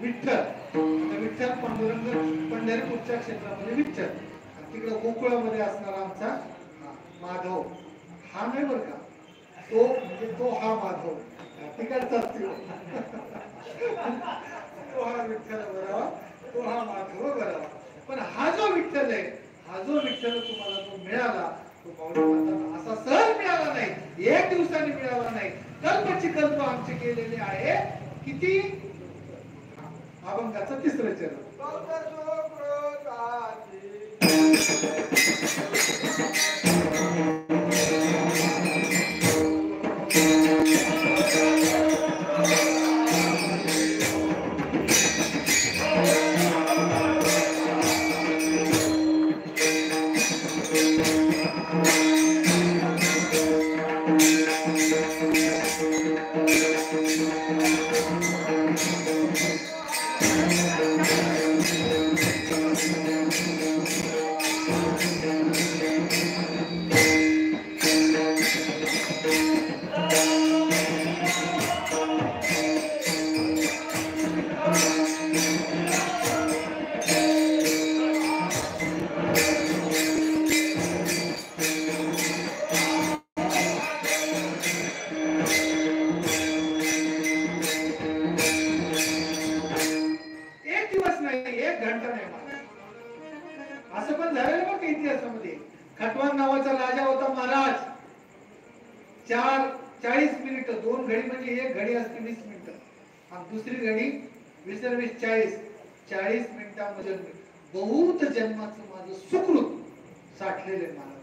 विठ्ठल. विठ्ठल पांडुरंग पंढरपूरच्या क्षेत्रामध्ये विठ्ठल. तिकडे गोकुळामध्ये असणारा आमचा माधव हा नाही बरं का, तो म्हणजे तो हा माधव तिकडचाच तो हा विठ्ठल बरावा, तो हा माधव बरावा. पण हा जो विठ्ठल आहे, हा जो विठ्ठल तुम्हाला जो मिळाला, तो पाहुणे म्हणतात असा सहज मिळाला नाही, एक दिवसाने मिळाला नाही, कल्पची कल्प आमचे केलेले आहे. किती? अभंगाचं तिसरं चरण. खटवांग नावाचा राजा होता महाराज. 40 मिनिट, 2 घडी म्हणजे एक घडी असते 20 मिनिट आणि दुसरी घडी 20 40 मिनिटांमध्ये बहुत जन्माचं माझं सुकृत साठलेले महाराज.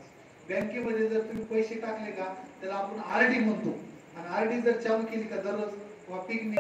बँकेमध्ये जर तुम्ही पैसे टाकले का त्याला आपण आरडी म्हणतो, आणि आरडी जर चालू केली का दररोज पिकनिक